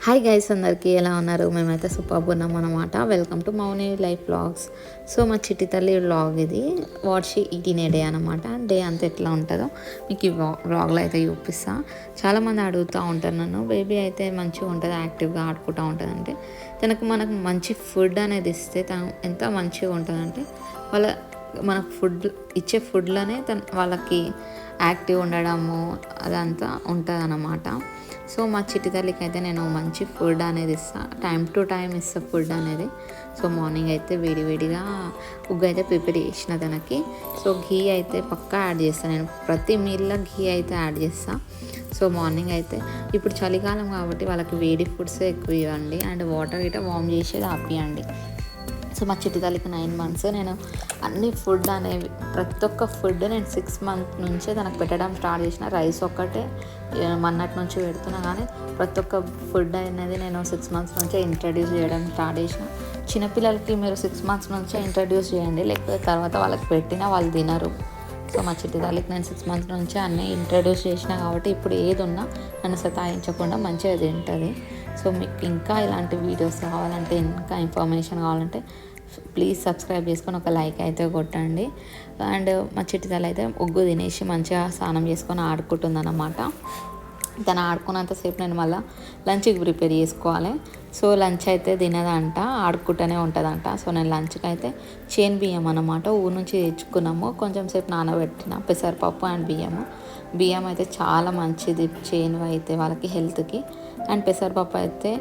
Hi guys, అందరికీ ఎలా ఉన్నారు? మేమైతే సూపర్గా ఉన్నాం అనమాట. Welcome to Mouni life vlogs. So మా చిట్టి తల్లి వ్లాగ్ ఇది. వాట్ షీ ఈటిన్ ఏ డే అనమాట. డే అంతా ఎట్లా ఉంటుందో మీకు ఈ వ్లాగ్లో అయితే చూపిస్తా. చాలామంది అడుగుతూ ఉంటారు నన్ను, బేబీ అయితే మంచిగా ఉంటుంది, యాక్టివ్గా ఆడుకుంటూ ఉంటుంది అంటే. మనకు మంచి ఫుడ్ అనేది ఇస్తే తను ఎంత మంచిగా ఉంటుందంటే మనకు ఫుడ్ ఇచ్చే ఫుడ్లోనే వాళ్ళకి యాక్టివ్ ఉండడము అదంతా ఉంటుంది అన్నమాట. సో మా చిట్టి తల్లికి అయితే నేను మంచి ఫుడ్ అనేది ఇస్తాను, టైం టు టైం ఇస్తాను ఫుడ్ అనేది. సో మార్నింగ్ అయితే వేడివేడిగా ఉగ్గు అయితే ప్రిపేర్ చేసిన తనకి. సో ఘీ అయితే పక్కా యాడ్ చేస్తాను, నేను ప్రతి మీల్లో ఘీ అయితే యాడ్ చేస్తాను. సో మార్నింగ్ అయితే ఇప్పుడు చలికాలం కాబట్టి వాళ్ళకి వేడి ఫుడ్స్ ఎక్కువ ఇవ్వండి, అండ్ వాటర్ గిట్ట వార్మ్ చేసేది ఆపియండి. సో మా చిట్టి తల్లికి 9 months. నేను అన్ని ఫుడ్ అనేవి ప్రతి ఒక్క ఫుడ్ నేను 6 months నుంచే తనకు పెట్టడం స్టార్ట్ చేసిన. రైస్ ఒక్కటే మొన్నటి నుంచి పెడుతున్నా, కానీ ప్రతి ఒక్క ఫుడ్ అనేది నేను 6 months నుంచే ఇంట్రడ్యూస్ చేయడం స్టార్ట్ చేసిన. చిన్నపిల్లలకి మీరు 6 months నుంచే ఇంట్రడ్యూస్ చేయండి, లేకపోతే తర్వాత వాళ్ళకి పెట్టినా వాళ్ళు తినరు. సో మా చిట్టి తల్లికి నేను 6 months నుంచే అన్నీ ఇంట్రడ్యూస్ చేసిన కాబట్టి ఇప్పుడు ఏది ఉన్నా నన్ను సతాయించకుండా మంచిగా తింటుంది. సో మీకు ఇంకా ఇలాంటి వీడియోస్ కావాలంటే, ఇంకా ఇన్ఫర్మేషన్ కావాలంటే ప్లీజ్ సబ్స్క్రైబ్ చేసుకొని ఒక లైక్ అయితే కొట్టండి. అండ్ మా చిట్టి తల్లి అయితే ఉగ్గు తినేసి మంచిగా స్నానం చేసుకొని ఆడుకుంటుంది అన్నమాట. తను ఆడుకున్నంతసేపు నేను మళ్ళీ లంచ్కి ప్రిపేర్ చేసుకోవాలి. సో లంచ్ అయితే తినదంట, ఆడుకుంటూనే ఉంటుందంట. సో నేను లంచ్కి అయితే చేను బియ్యం అన్నమాట ఊరు నుంచి తెచ్చుకున్నాము, కొంచెం సేపు నానబెట్టిన పెసరపప్పు అండ్ బియ్యం అయితే చాలా మంచిది చేను అయితే వాళ్ళకి హెల్త్కి. అండ్ పెసరపప్పు అయితే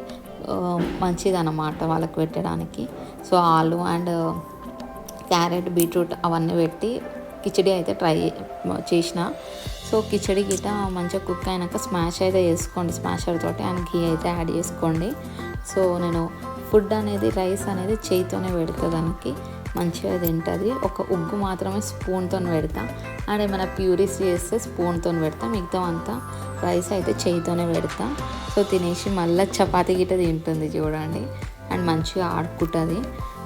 మంచిది అన్నమాట వాళ్ళకి పెట్టడానికి. సో ఆలు అండ్ క్యారెట్, బీట్రూట్ అవన్నీ పెట్టి కిచడీ అయితే ట్రై చేసిన. సో కిచడీ గిట మంచిగా కుక్ అయినాక స్మాష్ అయితే చేసుకోండి స్మాషర్ తోటి, అండ్ ఘీ అయితే యాడ్ చేసుకోండి. సో నేను ఫుడ్ అనేది రైస్ అనేది చేయితోనే పెడతా, దానికి మంచిగా తింటుంది. ఒక ఉగ్గు మాత్రమే స్పూన్తో పెడతా, అండ్ ఏమైనా ప్యూరీస్ చేస్తే స్పూన్తో పెడతా, మిగతా అంతా రైస్ అయితే చేయితోనే పెడతా. సో తినేసి మళ్ళీ చపాతీ గిట్ట తింటుంది చూడండి, అండ్ మంచిగా ఆడుకుంటుంది,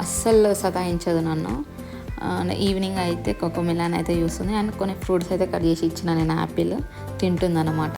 అస్సలు సతాయించదు నన్ను. ఈవినింగ్ అయితే కోకోమిలాన్ అయితే చూస్తుంది, అండ్ కొన్ని ఫ్రూట్స్ అయితే కట్ చేసి ఇచ్చిన నేను, యాపిల్ తింటుంది అన్నమాట.